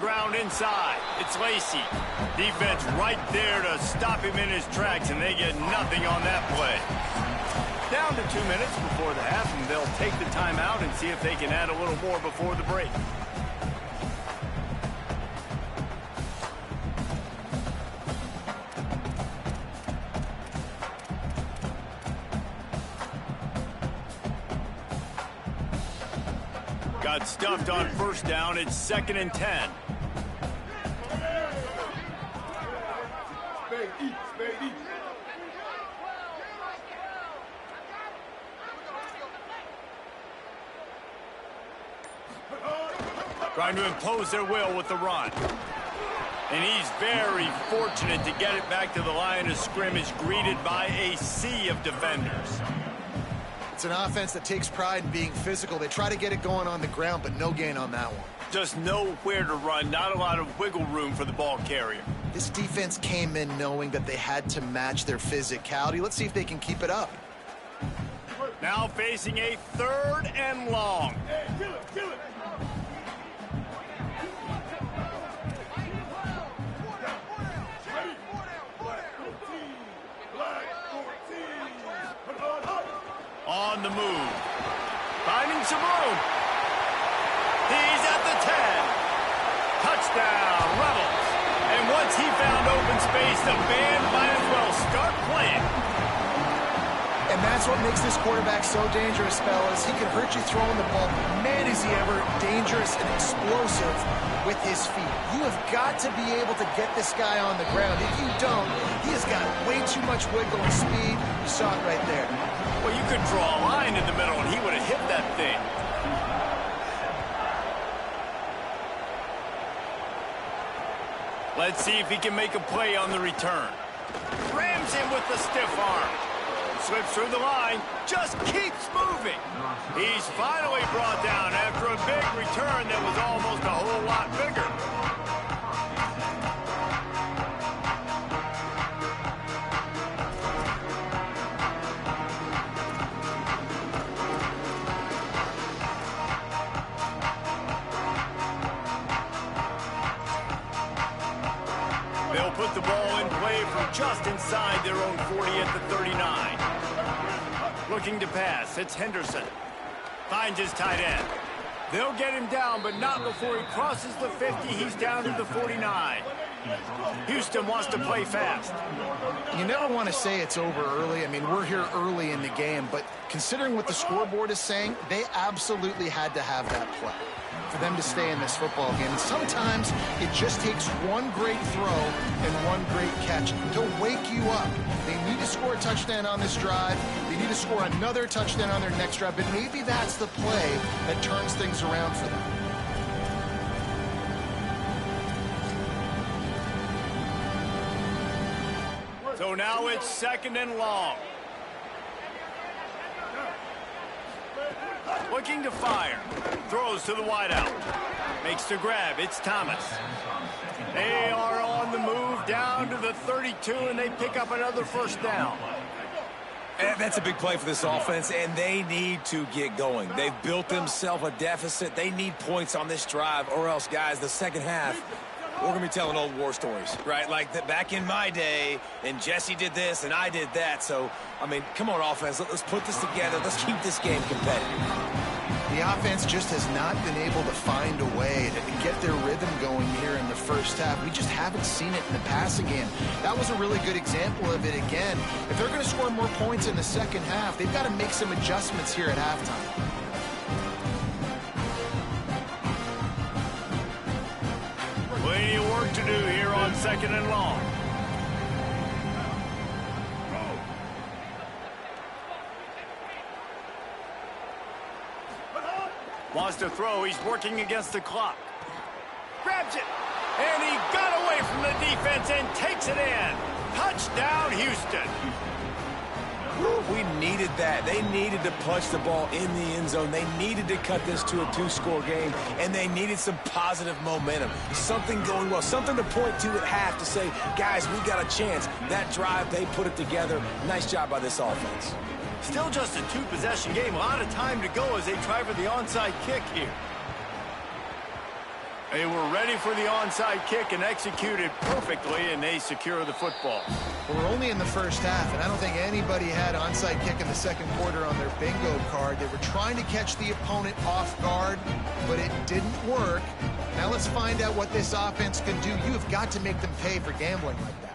ground inside. It's Lacey. Defense right there to stop him in his tracks, and they get nothing on that play. Down to 2 minutes before the half, and they'll take the timeout and see if they can add a little more before the break. Got stuffed on first down. It's 2nd and 10. Trying to impose their will with the run. And he's very fortunate to get it back to the line of scrimmage, greeted by a sea of defenders. It's an offense that takes pride in being physical. They try to get it going on the ground, but no gain on that one. Just nowhere to run, not a lot of wiggle room for the ball carrier. This defense came in knowing that they had to match their physicality. Let's see if they can keep it up. Now facing a 3rd and long. Hey, kill it. On the move. Finding some room. He's at the 10. Touchdown, Rebels. And once he found open space, the band might as well start playing. And that's what makes this quarterback so dangerous, fellas. He can hurt you throwing the ball. Man, is he ever dangerous and explosive with his feet. You have got to be able to get this guy on the ground. If you don't, he has got way too much wiggle and speed. You saw it right there. Well, you could draw a line in the middle, and he would have hit that thing. Let's see if he can make a play on the return. Rams him with the stiff arm. Slips through the line, just keeps moving. He's finally brought down after a big return that was almost a whole lot bigger. They'll put the ball in play from just inside their own 40 at the 39. Looking to pass, it's Henderson. Finds his tight end. They'll get him down, but not before he crosses the 50. He's down to the 49. Houston wants to play fast. You never want to say it's over early. I mean, we're here early in the game, but considering what the scoreboard is saying, they absolutely had to have that play for them to stay in this football game. And sometimes it just takes one great throw and one great catch to wake you up. They need to score a touchdown on this drive. They need to score another touchdown on their next drive, but maybe that's the play that turns things around for them. So now it's 2nd and long. Looking to fire. Throws to the wideout. Makes the grab. It's Thomas. They are on the move down to the 32, and they pick up another first down. And that's a big play for this offense, and they need to get going. They've built themselves a deficit. They need points on this drive, or else, guys, the second half, we're going to be telling old war stories, right? Like back in my day, and Jesse did this, and I did that. So, I mean, come on, offense. Let's put this together. Let's keep this game competitive. The offense just has not been able to find a way to get their rhythm going here in the first half. We just haven't seen it in the passing game. That was a really good example of it again. If they're going to score more points in the second half, they've got to make some adjustments here at halftime. Plenty of work to do here on 2nd and long. Wants to throw. He's working against the clock. Grabs it. And he got away from the defense and takes it in. Touchdown, Houston. We needed that. They needed to punch the ball in the end zone. They needed to cut this to a 2-score game, and they needed some positive momentum. Something going well, something to point to at half to say, guys, we got a chance. That drive, they put it together. Nice job by this offense. Still just a 2-possession game. A lot of time to go as they try for the onside kick here. They were ready for the onside kick and executed perfectly, and they secure the football. Well, we're only in the first half, and I don't think anybody had onside kick in the second quarter on their bingo card. They were trying to catch the opponent off guard, but it didn't work. Now let's find out what this offense can do. You have got to make them pay for gambling like that.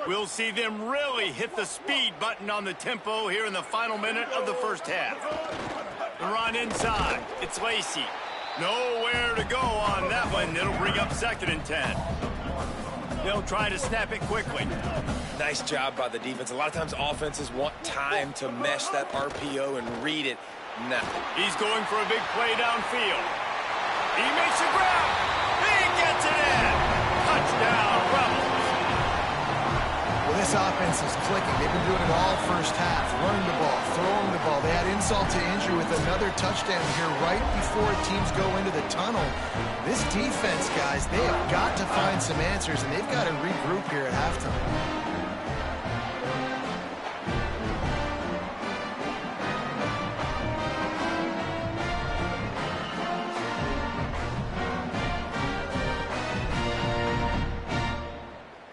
We'll see them really hit the speed button on the tempo here in the final minute of the first half. The run inside. It's Lacey. Nowhere to go on that one. It'll bring up 2nd and 10. They'll try to snap it quickly. Nice job by the defense. A lot of times offenses want time to mesh that RPO and read it. No. He's going for a big play downfield. He makes the grab. He gets it in. Touchdown, Rebels. Well, this offense is clicking. They've been doing it all first half. Running the ball, throwing the ball. They had insult to injury with another touchdown here right before teams go into the tunnel. This defense, guys, they have got to find some answers, and they've got to regroup here at halftime.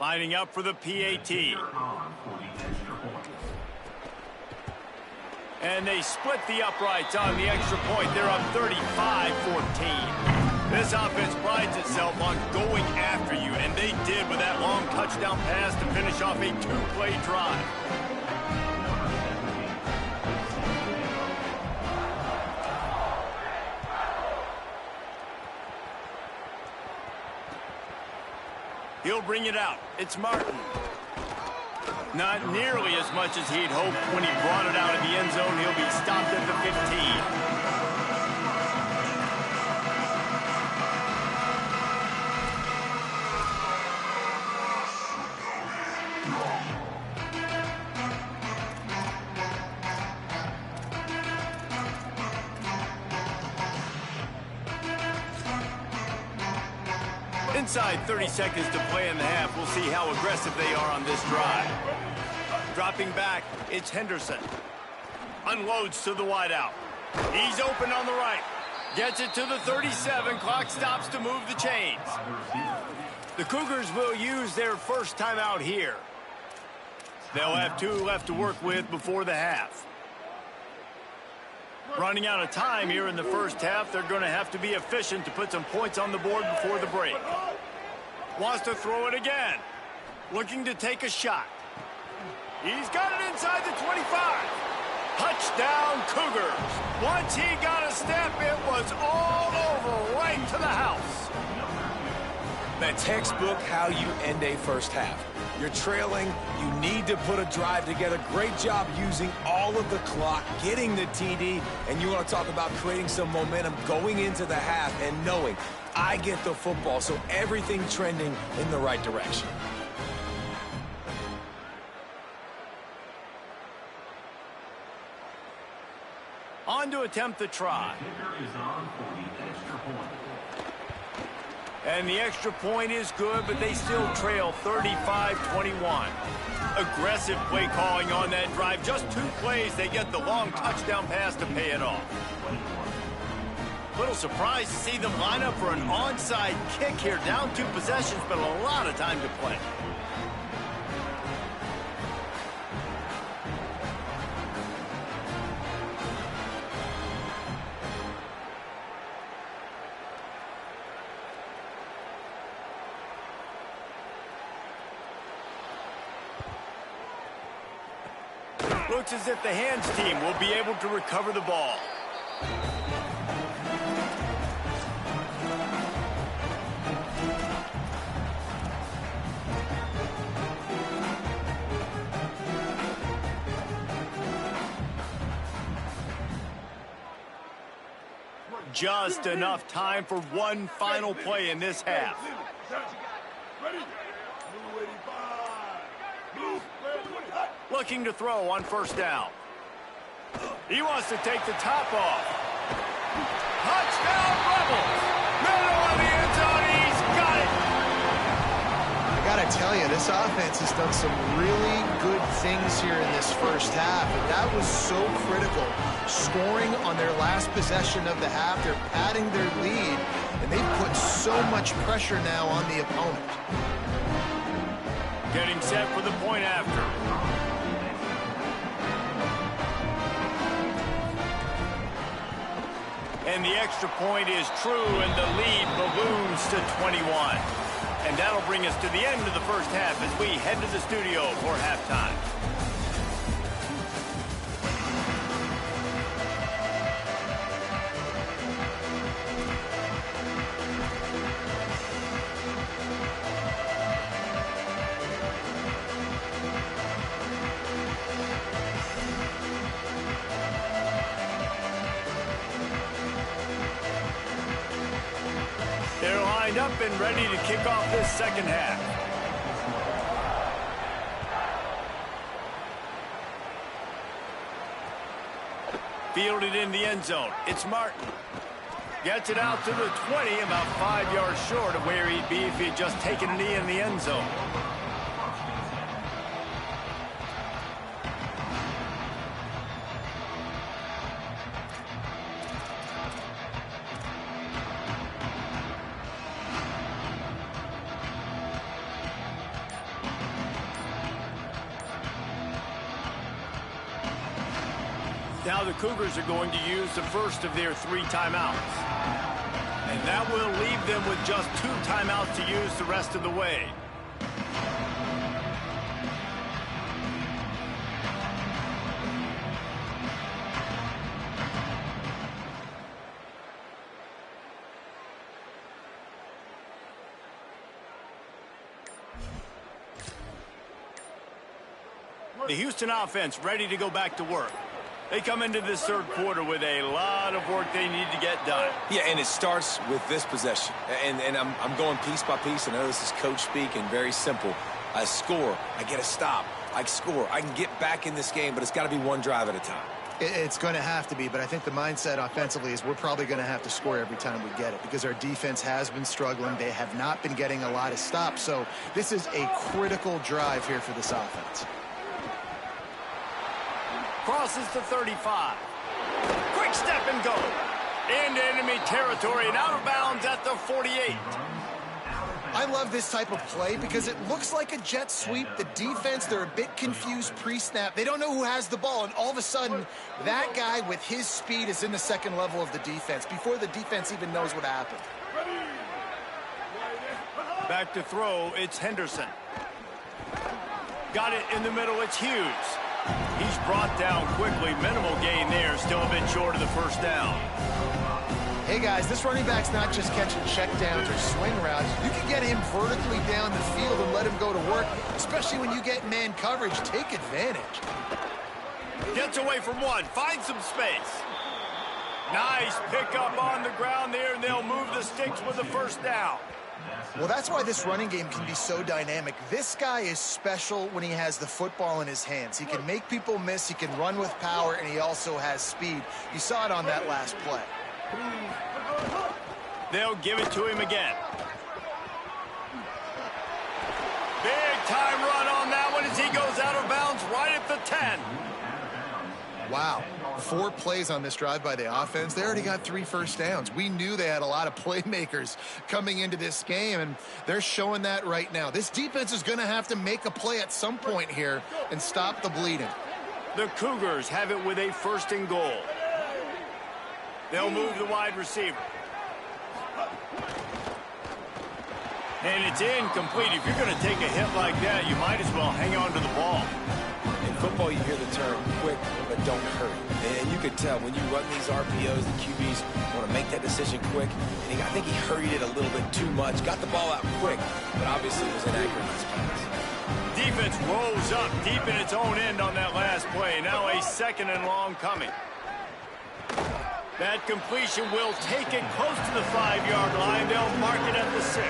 Lining up for the PAT. And they split the uprights on the extra point. They're up 35-14. This offense prides itself on going after you, and they did with that long touchdown pass to finish off a 2-play drive. He'll bring it out. It's Martin. Not nearly as much as he'd hoped when he brought it out of the end zone. He'll be stopped at the 15. Inside 30 seconds to play in the half. We'll see how aggressive they are on this drive. Dropping back, it's Henderson. Unloads to the wideout. He's open on the right. Gets it to the 37. Clock stops to move the chains. The Cougars will use their first timeout here. They'll have 2 left to work with before the half. Running out of time here in the first half. They're going to have to be efficient to put some points on the board before the break. Wants to throw it again. Looking to take a shot. He's got it inside the 25. Touchdown, Cougars. Once he got a step, it was all over right to the house. That textbook how you end a first half. You're trailing, you need to put a drive together. Great job using all of the clock, getting the TD, and you want to talk about creating some momentum going into the half and knowing I get the football, so everything trending in the right direction. On to attempt the try. And the extra point is good, but they still trail 35-21. Aggressive play calling on that drive. Just 2 plays, they get the long touchdown pass to pay it off. Little surprised to see them line up for an onside kick here. Down 2 possessions, but a lot of time to play. Looks as if the hands team will be able to recover the ball. Just enough time for one final play in this half. Looking to throw on first down. He wants to take the top off. Touchdown, Rebels! Middle of the end zone, he's got it! I gotta tell tell you, this offense has done some really good things here in this first half, and that was so critical. Scoring on their last possession of the half, they're padding their lead, and they've put so much pressure now on the opponent. Getting set for the point after. And the extra point is true, and the lead balloons to 21. And that'll bring us to the end of the first half as we head to the studio for halftime. They're lined up and ready to kick off this second half. Fielded in the end zone. It's Martin. Gets it out to the 20, about 5 yards short of where he'd be if he had just taken a knee in the end zone. Now the Cougars are going to use the first of their 3 timeouts. And that will leave them with just 2 timeouts to use the rest of the way. The Houston offense ready to go back to work. They come into this third quarter with a lot of work they need to get done. Yeah, and it starts with this possession. And I'm going piece by piece. I know this is coach speak and very simple. I score. I get a stop. I score. I can get back in this game, but it's got to be one drive at a time. It's going to have to be, but I think the mindset offensively is we're probably going to have to score every time we get it because our defense has been struggling. They have not been getting a lot of stops. So this is a critical drive here for this offense. Crosses the 35. Quick step and go. Into enemy territory and out of bounds at the 48. I love this type of play because it looks like a jet sweep. The defense, they're a bit confused pre-snap. They don't know who has the ball, and all of a sudden, that guy with his speed is in the second level of the defense before the defense even knows what happened. Back to throw, it's Henderson. Got it in the middle, it's Hughes. He's brought down quickly. Minimal gain there, still a bit short of the first down. Hey, guys, this running back's not just catching checkdowns or swing routes. You can get him vertically down the field and let him go to work, especially when you get man coverage. Take advantage. Gets away from one, finds some space. Nice pickup on the ground there, and they'll move the sticks with the first down. Well, that's why this running game can be so dynamic. This guy is special when he has the football in his hands. He can make people miss, he can run with power, and he also has speed. You saw it on that last play. They'll give it to him again. Big time run on that one as he goes out of bounds right at the 10. Wow. 4 plays on this drive by the offense. They already got 3 first downs. We knew they had a lot of playmakers coming into this game, and they're showing that right now. This defense is going to have to make a play at some point here and stop the bleeding. The Cougars have it with a 1st and goal. They'll move the wide receiver. And it's incomplete. If you're going to take a hit like that, you might as well hang on to the ball. In football, you hear the term quick, but don't hurry. And you could tell when you run these RPOs, the QBs want to make that decision quick. And I think he hurried it a little bit too much. Got the ball out quick, but obviously it was inaccurate in his pass. Defense rolls up deep in its own end on that last play. Now a 2nd and long coming. That completion will take it close to the 5-yard line. They'll mark it at the 6.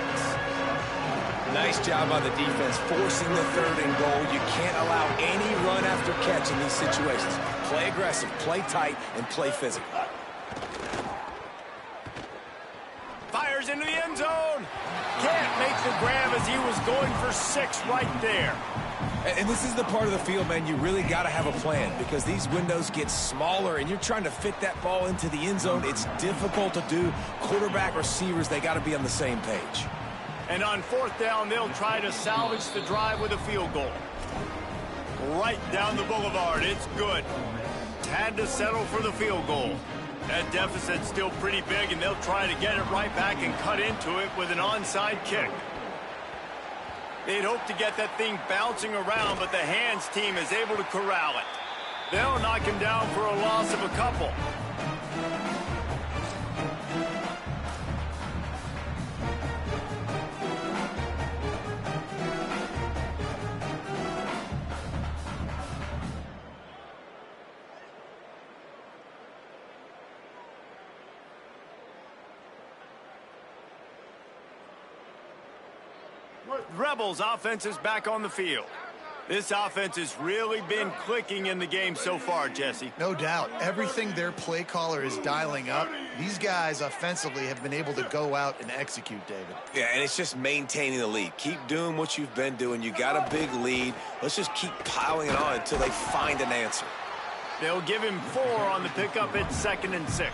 Nice job by the defense forcing the 3rd and goal. You can't allow any run after catch in these situations. Play aggressive, play tight, and play physical. Fires fires into the end zone. Can't make the grab as he was going for 6 right there. And this is the part of the field, man, you really got to have a plan because these windows get smaller and you're trying to fit that ball into the end zone. It's difficult to do. Quarterback, receivers, they got to be on the same page. And on 4th down, they'll try to salvage the drive with a field goal. Right down the boulevard. It's good. Had to settle for the field goal. That deficit's still pretty big, and they'll try to get it right back and cut into it with an onside kick. They'd hope to get that thing bouncing around, but the hands team is able to corral it. They'll knock him down for a loss of a couple. Rebels offense is back on the field. This offense has really been clicking in the game so far, Jesse. No doubt. Everything their play caller is dialing up, these guys offensively have been able to go out and execute, David. Yeah, and it's just maintaining the lead. Keep doing what you've been doing. You got a big lead. Let's just keep piling it on until they find an answer. They'll give him 4 on the pickup at 2nd and 6.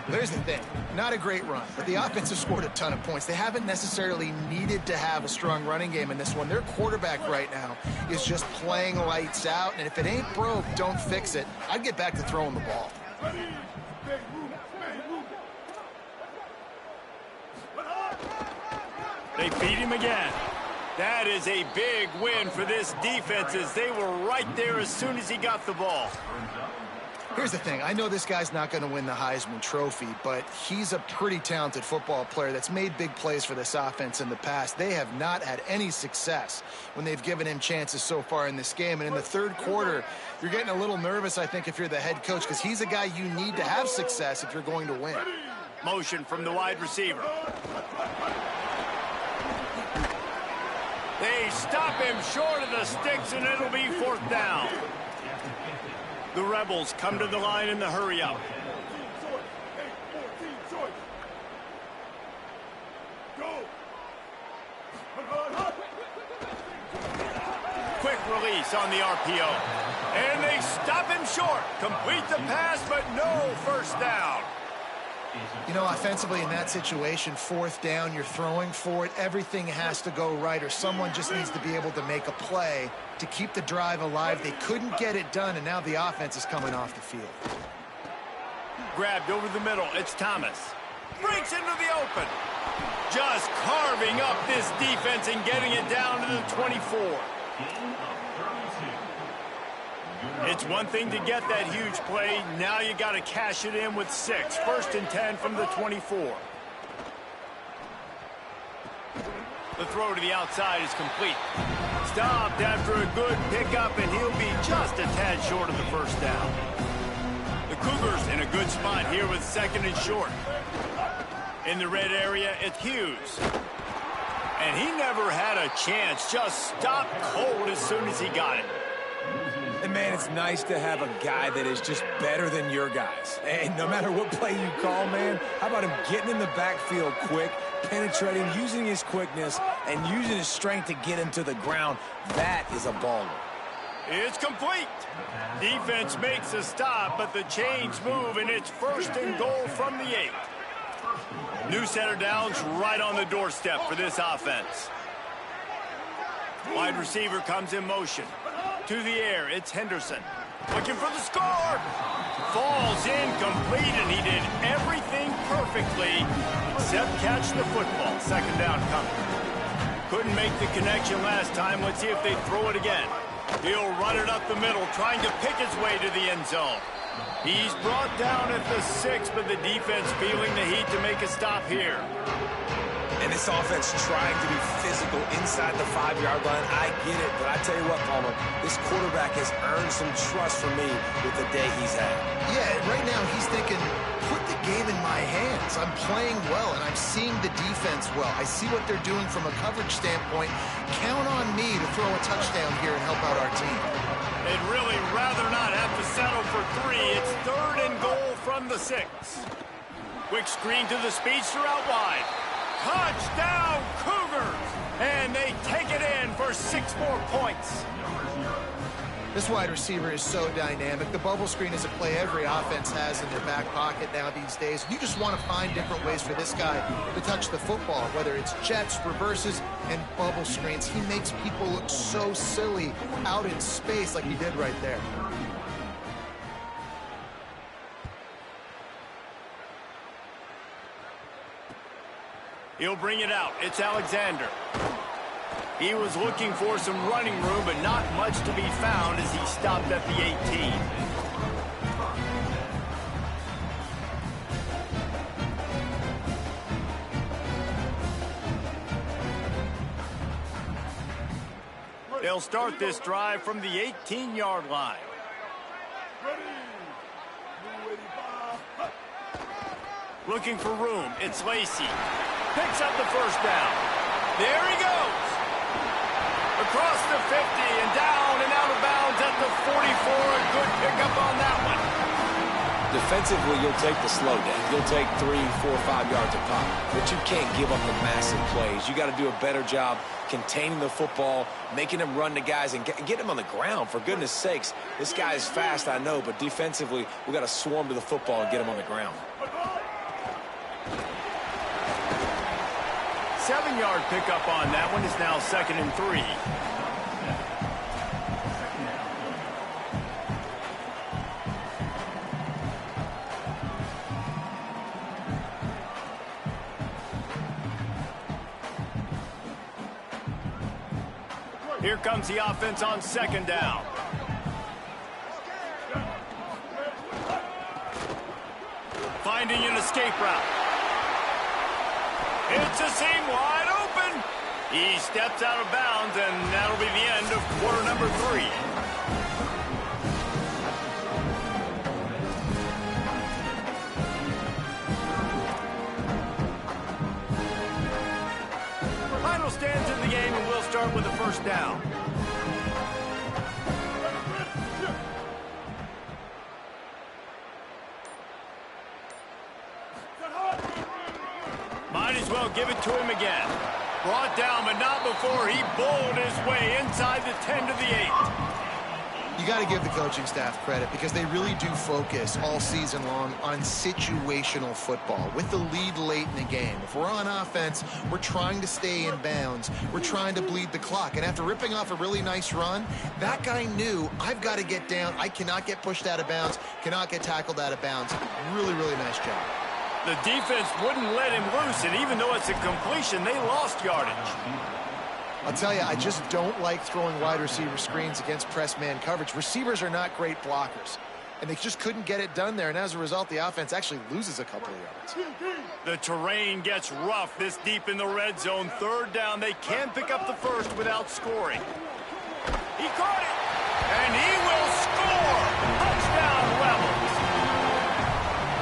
There's the thing. Not a great run, but the offense has scored a ton of points. They haven't necessarily needed to have a strong running game in this one. Their quarterback right now is just playing lights out, and if it ain't broke, don't fix it. I'd get back to throwing the ball. They beat him again. That is a big win for this defense as they were right there as soon as he got the ball. Here's the thing. I know this guy's not going to win the Heisman Trophy, but he's a pretty talented football player that's made big plays for this offense in the past. They have not had any success when they've given him chances so far in this game. And in the 3rd quarter, you're getting a little nervous, I think, if you're the head coach, because he's a guy you need to have success if you're going to win. Motion from the wide receiver. They stop him short of the sticks, and it'll be 4th down. The Rebels come to the line in the hurry-up. Quick release on the RPO. And they stop him short. Complete the pass, but no first down. You know, offensively in that situation, 4th down, you're throwing for it. Everything has to go right, or someone just needs to be able to make a play to keep the drive alive. They couldn't get it done, and now the offense is coming off the field. Grabbed over the middle. It's Thomas. Breaks into the open. Just carving up this defense and getting it down to the 24. It's one thing to get that huge play. Now you got to cash it in with 6. 1st and 10 from the 24. The throw to the outside is complete. Stopped after a good pickup, and he'll be just a tad short of the first down. The Cougars in a good spot here with 2nd and short. In the red area, it's Hughes. And he never had a chance. Just stopped cold as soon as he got it. And, man, it's nice to have a guy that is just better than your guys. And no matter what play you call, man, how about him getting in the backfield quick, penetrating, using his quickness, and using his strength to get him to the ground? That is a baller. It's complete. Defense makes a stop, but the chains move, and it's 1st and goal from the 8. New set of downs right on the doorstep for this offense. Wide receiver comes in motion. To the air, it's Henderson. Looking for the score. Falls incomplete, and he did everything perfectly except catch the football. 2nd down coming. Couldn't make the connection last time. Let's see if they throw it again. He'll run it up the middle, trying to pick his way to the end zone. He's brought down at the 6, but the defense feeling the heat to make a stop here. And this offense trying to be physical inside the 5-yard line. I get it, but I tell you what, Palmer, this quarterback has earned some trust from me with the day he's had. Yeah, right now he's thinking, put the game in my hands. I'm playing well, and I'm seeing the defense well. I see what they're doing from a coverage standpoint. Count on me to throw a touchdown here and help out our team. They'd really rather not have to settle for 3. It's 3rd and goal from the 6. Quick screen to the speedster out wide. Touchdown, Cougars! And they take it in for 6 more points. This wide receiver is so dynamic. The bubble screen is a play every offense has in their back pocket now these days. You just want to find different ways for this guy to touch the football, whether it's jets, reverses, and bubble screens. He makes people look so silly out in space like he did right there. He'll bring it out. It's Alexander. He was looking for some running room, but not much to be found as he stopped at the 18. They'll start this drive from the 18-yard line. Looking for room. It's Lacey. Picks up the first down. There he goes. Across the 50 and down and out of bounds at the 44. A good pickup on that one. Defensively, you'll take the slow down. You'll take 3, 4, 5 yards a pop. But you can't give up the massive plays. You got to do a better job containing the football, making them run to guys, and get him on the ground. For goodness sakes, this guy is fast, I know, but defensively, we got to swarm to the football and get him on the ground. 7-yard pickup on that one. Is now 2nd and 3. Here comes the offense on 2nd down. Finding an escape route. It's a seam wide open. He steps out of bounds, and that'll be the end of quarter number 3. Final stands in the game, and we'll start with the first down. Might as well give it to him again. Brought down, but not before he bowled his way inside the 10 to the 8. You got to give the coaching staff credit because they really do focus all season long on situational football with the lead late in the game. If we're on offense, we're trying to stay in bounds. We're trying to bleed the clock. And after ripping off a really nice run, that guy knew, I've got to get down. I cannot get pushed out of bounds, cannot get tackled out of bounds. Really, really nice job. The defense wouldn't let him loose, and even though it's a completion, they lost yardage. I'll tell you, I just don't like throwing wide receiver screens against press man coverage. Receivers are not great blockers, and they just couldn't get it done there, and as a result, the offense actually loses a couple of yards. The terrain gets rough this deep in the red zone. 3rd down, they can pick up the first without scoring. He caught it, and he will score. Touchdown, Rebels.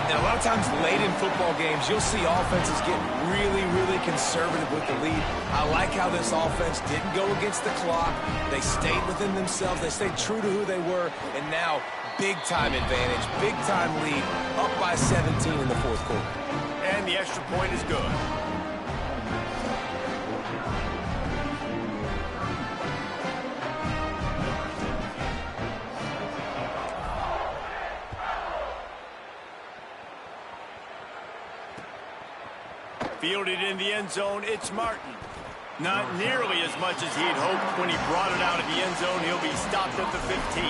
And a lot of times late in football games, you'll see offenses get really, really conservative with the lead. I like how this offense didn't go against the clock. They stayed within themselves. They stayed true to who they were. And now, big-time advantage, big-time lead, up by 17 in the 4th quarter. And the extra point is good. Fielded in the end zone, it's Martin. Not nearly as much as he'd hoped when he brought it out of the end zone. He'll be stopped at the 15.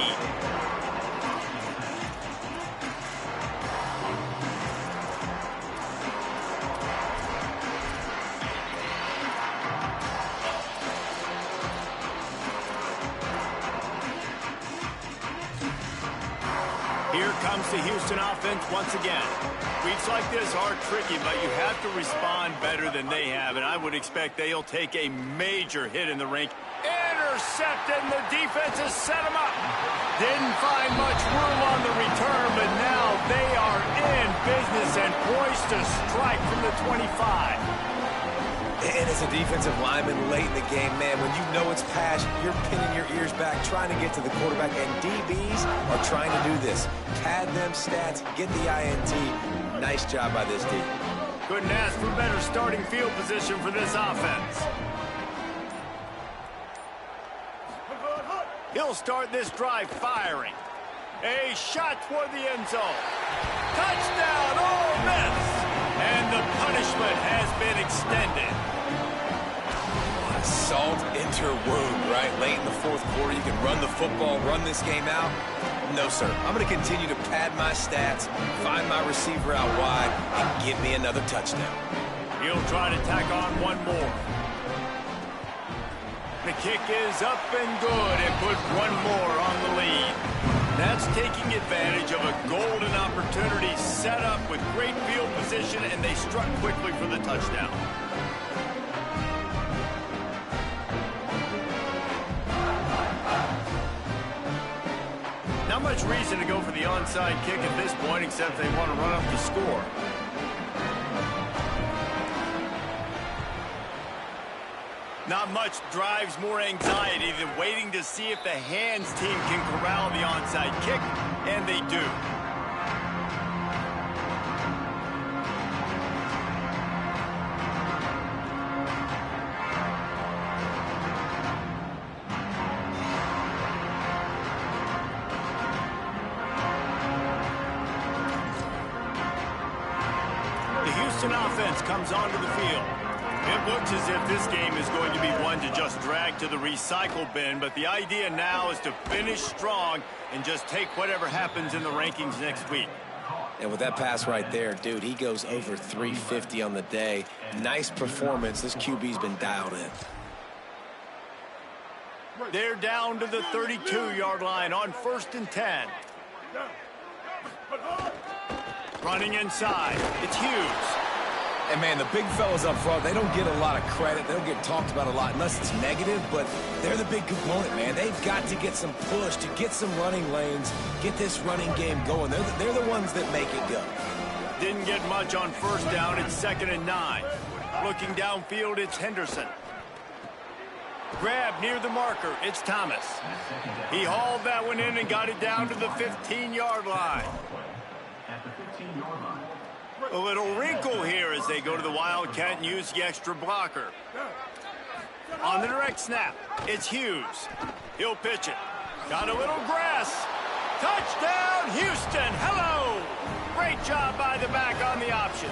Here comes the Houston offense once again. Weeks like this are tricky, but you have to respond better than they have, and I would expect they'll take a major hit in the rink. Intercepted, and the defense has set him up. Didn't find much room on the return, but now they are in business and poised to strike from the 25. And as a defensive lineman late in the game, man, when you know it's pass, you're pinning your ears back, trying to get to the quarterback, and DBs are trying to do this. Pad them stats, get the INT. Nice job by this team. Couldn't ask for better starting field position for this offense. He'll start this drive firing. A shot toward the end zone. Touchdown, Ole Miss! And the punishment has been extended. Salt into her wound, right? Late in the fourth quarter, you can run the football, run this game out. No, sir. I'm going to continue to pad my stats, find my receiver out wide, and give me another touchdown. He'll try to tack on one more. The kick is up and good and put one more on the lead. That's taking advantage of a golden opportunity set up with great field position, and they struck quickly for the touchdown. Not much reason to go for the onside kick at this point, except they want to run up the score. Not much drives more anxiety than waiting to see if the hands team can corral the onside kick, and they do. The Houston offense comes onto the field. It looks as if this game is going to be one to just drag to the recycle bin, but the idea now is to finish strong and just take whatever happens in the rankings next week. And with that pass right there, dude, he goes over 350 on the day. Nice performance. This QB's been dialed in. They're down to the 32-yard line on 1st and 10. Running inside. It's Hughes. And, man, the big fellas up front, they don't get a lot of credit. They don't get talked about a lot unless it's negative, but they're the big component, man. They've got to get some push, to get some running lanes, get this running game going. They're the ones that make it go. Didn't get much on 1st down. It's 2nd and 9. Looking downfield, it's Henderson. Grab near the marker. It's Thomas. He hauled that one in and got it down to the 15-yard line. A little wrinkle here as they go to the Wildcat and use the extra blocker. On the direct snap, it's Hughes. He'll pitch it. Got a little grass. Touchdown, Houston. Hello. Great job by the back on the option.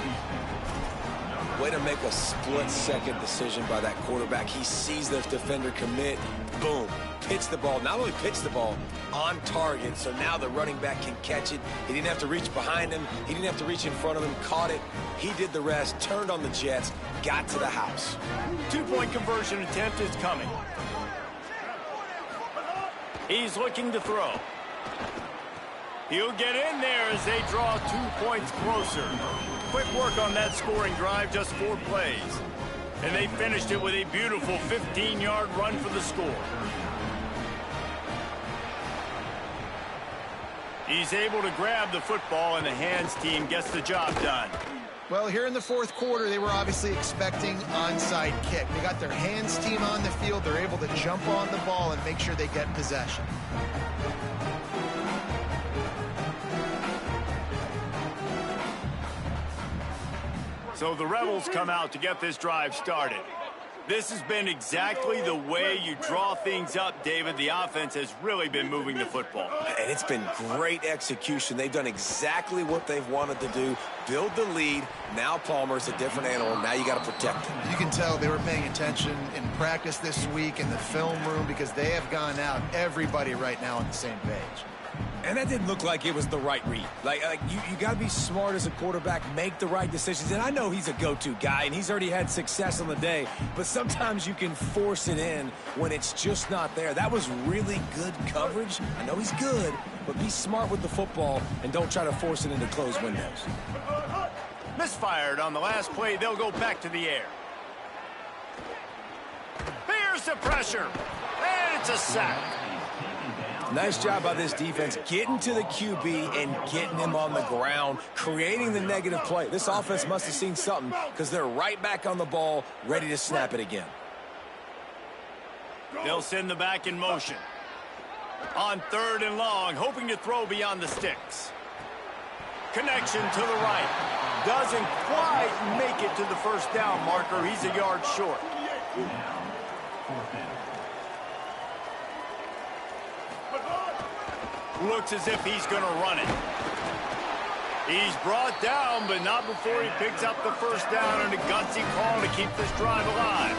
Way to make a split-second decision by that quarterback. He sees the defender commit. Boom. Pitch the ball. Not only pitch the ball, on target, so now the running back can catch it. He didn't have to reach behind him. He didn't have to reach in front of him. Caught it. He did the rest. Turned on the Jets. Got to the house. 2-point conversion attempt is coming. He's looking to throw. He'll get in there as they draw 2 points closer. Quick work on that scoring drive, just 4 plays. And they finished it with a beautiful 15-yard run for the score. He's able to grab the football, and the hands team gets the job done. Well, here in the fourth quarter, they were obviously expecting onside kick. They got their hands team on the field. They're able to jump on the ball and make sure they get possession. So the Rebels come out to get this drive started. This has been exactly the way you draw things up, David. The offense has really been moving the football. And it's been great execution. They've done exactly what they've wanted to do. Build the lead. Now Palmer's a different animal. Now you got to protect him. You can tell they were paying attention in practice this week in the film room because they have gone out, everybody right now on the same page. And that didn't look like it was the right read. Like you got to be smart as a quarterback, make the right decisions. And I know he's a go-to guy, and he's already had success on the day. But sometimes you can force it in when it's just not there. That was really good coverage. I know he's good, but be smart with the football and don't try to force it into closed windows. Misfired on the last play. They'll go back to the air. Here's the pressure. And it's a sack. Nice job by this defense getting to the QB and getting him on the ground, creating the negative play. This offense must have seen something because they're right back on the ball, ready to snap it again. They'll send the back in motion. On 3rd and long, hoping to throw beyond the sticks. Connection to the right. Doesn't quite make it to the first down marker. He's a yard short. Looks as if he's going to run it. He's brought down, but not before he picks up the first down, and a gutsy call to keep this drive alive.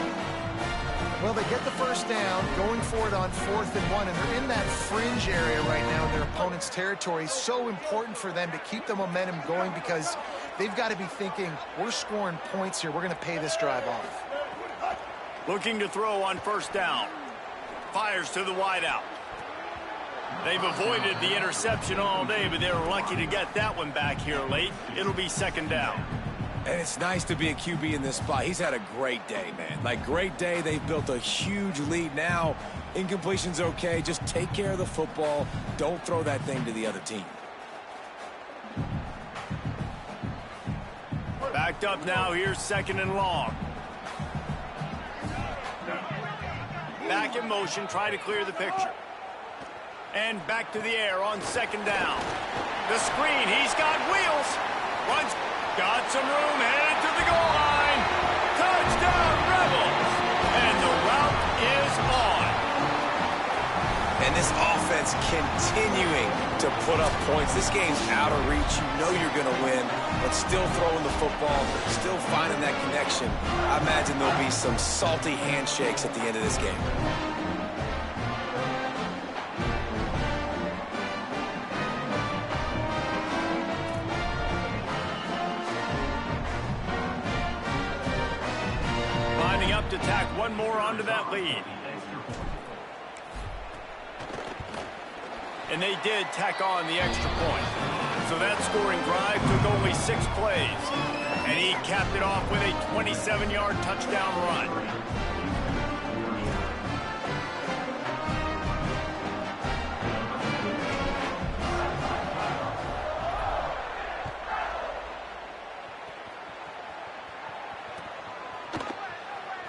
Well, they get the first down, going for it on 4th and 1, and they're in that fringe area right now in their opponent's territory. So important for them to keep the momentum going because they've got to be thinking, we're scoring points here. We're going to pay this drive off. Looking to throw on first down. Fires to the wideout. They've avoided the interception all day, but they were lucky to get that one back here late. It'll be second down. And it's nice to be a QB in this spot. He's had a great day, man. Like, great day. They've built a huge lead now. Incompletion's okay. Just take care of the football. Don't throw that thing to the other team. Backed up now. Here's second and long. Back in motion. Try to clear the picture. And back to the air on second down. The screen. He's got wheels. Runs. Got some room, headed to the goal line. Touchdown, Rebels. And the route is on. And this offense continuing to put up points. This game's out of reach. You know you're going to win, but still throwing the football, still finding that connection. I imagine there'll be some salty handshakes at the end of this game. To tack one more onto that lead. And they did tack on the extra point. So that scoring drive took only 6 plays. And he capped it off with a 27-yard touchdown run.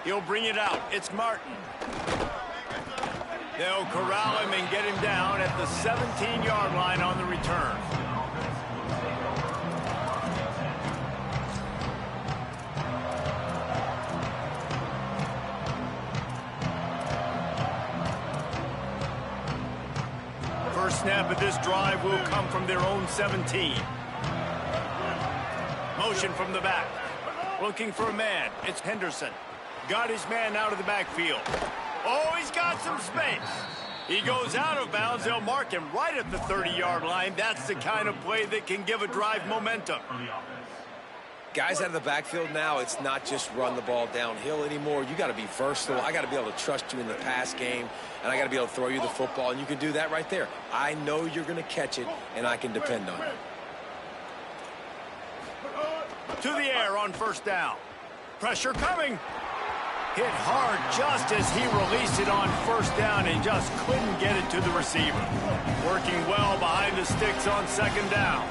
He'll bring it out. It's Martin. They'll corral him and get him down at the 17-yard line on the return. First snap of this drive will come from their own 17. Motion from the back. Looking for a man. It's Henderson. Got his man out of the backfield. Oh, he's got some space. He goes out of bounds. They'll mark him right at the 30-yard line. That's the kind of play that can give a drive momentum. Guys out of the backfield now, it's not just run the ball downhill anymore. You got to be versatile. I got to be able to trust you in the pass game, and I got to be able to throw you the football, and you can do that right there. I know you're going to catch it, and I can depend on it. To the air on first down. Pressure coming. Hit hard just as he released it on first down and just couldn't get it to the receiver. Working well behind the sticks on second down.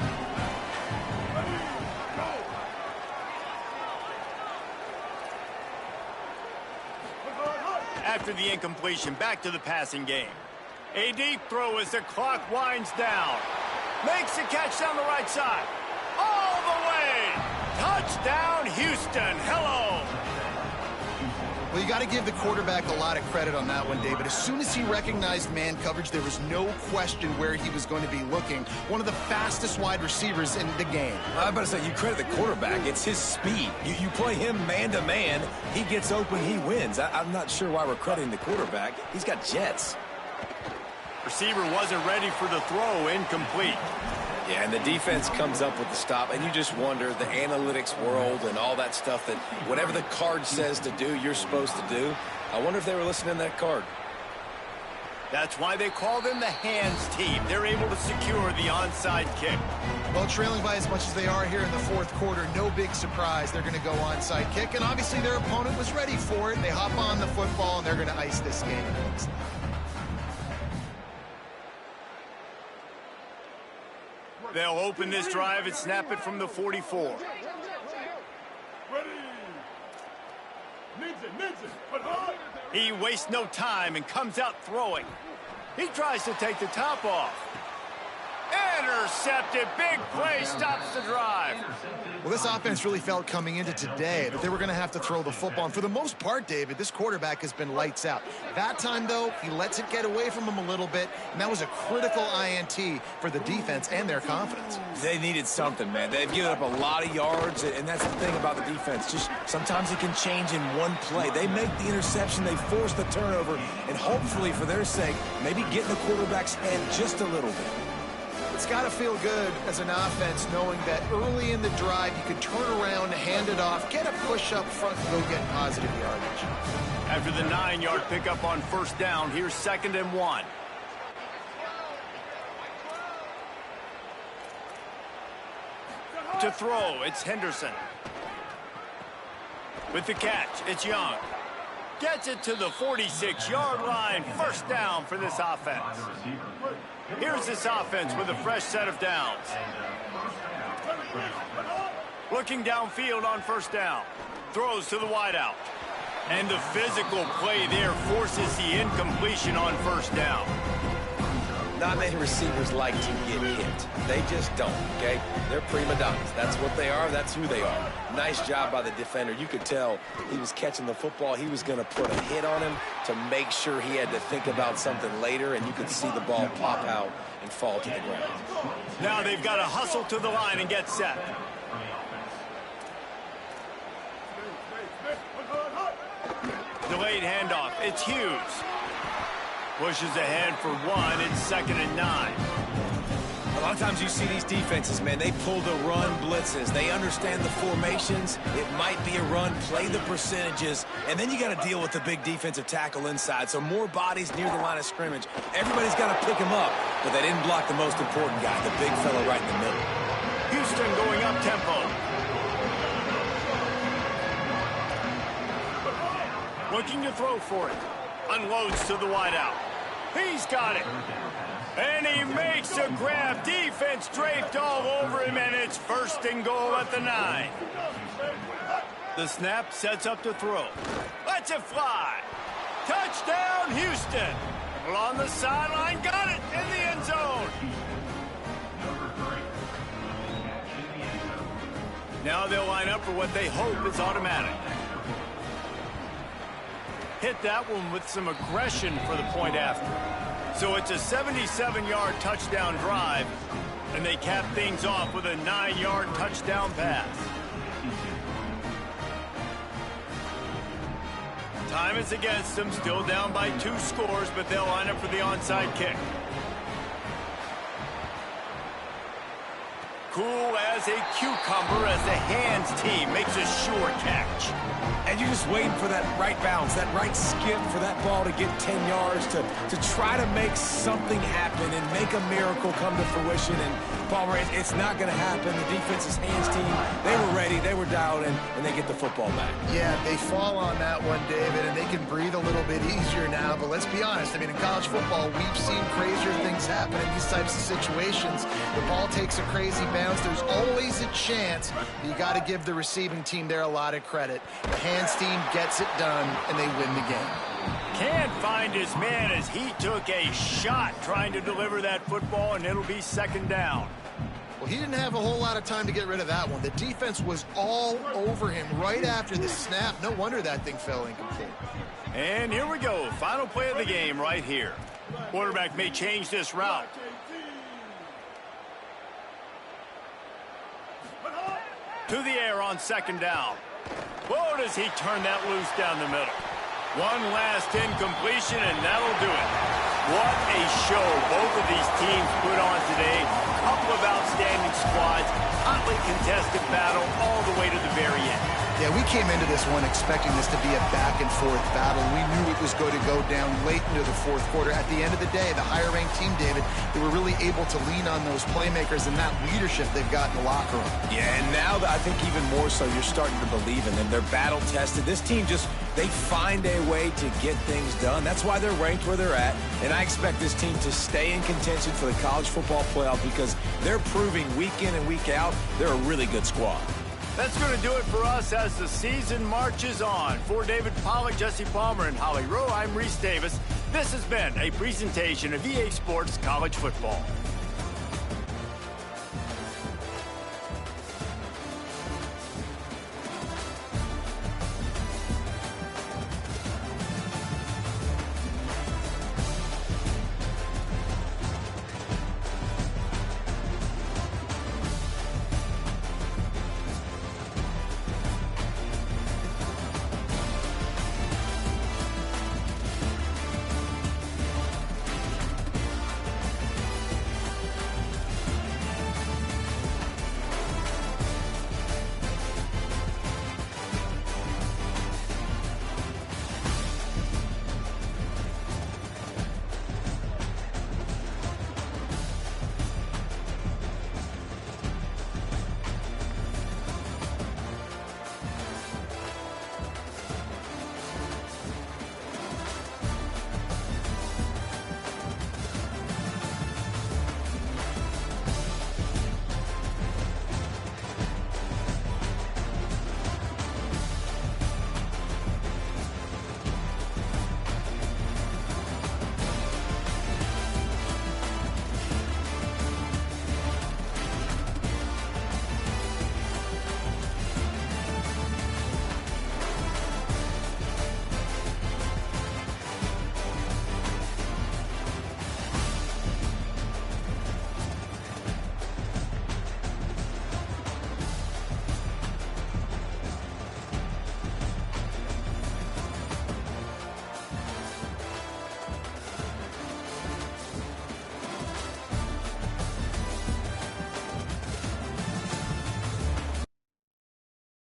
After the incompletion, back to the passing game. A deep throw as the clock winds down. Makes the catch down the right side. All the way. Touchdown, Houston. Hello. Well, you got to give the quarterback a lot of credit on that one, David. As soon as he recognized man coverage, there was no question where he was going to be looking. One of the fastest wide receivers in the game. I was about to say, you credit the quarterback. It's his speed. You play him man-to-man, he gets open, he wins. I'm not sure why we're crediting the quarterback. He's got jets. Receiver wasn't ready for the throw, incomplete. Yeah, and the defense comes up with the stop, and you just wonder, the analytics world and all that stuff, that whatever the card says to do, you're supposed to do. I wonder if they were listening to that card. That's why they call them the hands team. They're able to secure the onside kick. Well, trailing by as much as they are here in the fourth quarter, no big surprise. They're going to go onside kick, and obviously their opponent was ready for it. They hop on the football, and they're going to ice this game. They'll open this drive and snap it from the 44. He wastes no time and comes out throwing. He tries to take the top off. And Intercepted. Big play stops the drive. Well, this offense really felt coming into today that they were going to have to throw the football. And for the most part, David, this quarterback has been lights out. That time, though, he lets it get away from him a little bit, and that was a critical INT for the defense and their confidence. They needed something, man. They've given up a lot of yards, and that's the thing about the defense. Just sometimes it can change in one play. They make the interception, they force the turnover, and hopefully, for their sake, maybe get in the quarterback's head just a little bit. It's got to feel good as an offense knowing that early in the drive you could turn around, hand it off, get a push up front, and go get positive yardage. After the 9-yard pickup on first down, here's 2nd and 1. To throw, it's Henderson. With the catch, it's Young. Gets it to the 46-yard line. First down for this offense. Here's this offense with a fresh set of downs. Looking downfield on first down. Throws to the wideout. And the physical play there forces the incompletion on first down. Not many receivers like to get hit. They just don't, okay? They're prima donnas. That's what they are. That's who they are. Nice job by the defender. You could tell he was catching the football. He was going to put a hit on him to make sure he had to think about something later, and you could see the ball pop out and fall to the ground. Now they've got to hustle to the line and get set. Delayed handoff. It's Hughes. Pushes ahead for 1. It's 2nd and 9. A lot of times you see these defenses, man, they pull the run blitzes. They understand the formations. It might be a run, play the percentages, and then you got to deal with the big defensive tackle inside. So more bodies near the line of scrimmage. Everybody's got to pick him up, but they didn't block the most important guy, the big fella right in the middle. Houston going up tempo. Looking to throw for it. Unloads to the wideout. He's got it. And he makes a grab. Defense draped all over him, and it's 1st and goal at the 9. The snap sets up to throw. Lets it fly. Touchdown, Houston. On the sideline, got it in the end zone. Now they'll line up for what they hope is automatic. Hit that one with some aggression for the point after. So it's a 77-yard touchdown drive, and they cap things off with a 9-yard touchdown pass. Time is against them, still down by 2 scores, but they'll line up for the onside kick. Cool as a cucumber as the hands team makes a sure catch. And you're just waiting for that right bounce, that right skip for that ball to get 10 yards to try to make something happen and make a miracle come to fruition. And, Palmer, it's not going to happen. The defense's hands team, they were ready, they were dialed in, and they get the football back. Yeah, they fall on that one, David, and they can breathe a little bit easier now. But let's be honest, I mean, in college football, we've seen crazier things happen in these types of situations. The ball takes a crazy bounce. There's always a chance. You got to give the receiving team there a lot of credit. The hands team gets it done, and they win the game. Can't find his man as he took a shot trying to deliver that football, and it'll be 2nd down. Well, he didn't have a whole lot of time to get rid of that one. The defense was all over him right after the snap. No wonder that thing fell incomplete. And here we go. Final play of the game right here. Quarterback may change this route. To the air on 2nd down. Whoa, does he turn that loose down the middle. One last incompletion, and that'll do it. What a show both of these teams put on today. A couple of outstanding squads, hotly contested battle all the way to the very end. Yeah, we came into this one expecting this to be a back-and-forth battle. We knew it was going to go down late into the 4th quarter. At the end of the day, the higher-ranked team, David, they were really able to lean on those playmakers and that leadership they've got in the locker room. Yeah, and now I think even more so, you're starting to believe in them. They're battle-tested. This team just, they find a way to get things done. That's why they're ranked where they're at. And I expect this team to stay in contention for the college football playoff because they're proving week in and week out they're a really good squad. That's going to do it for us as the season marches on. For David Pollack, Jesse Palmer, and Holly Rowe, I'm Reese Davis. This has been a presentation of EA Sports College Football.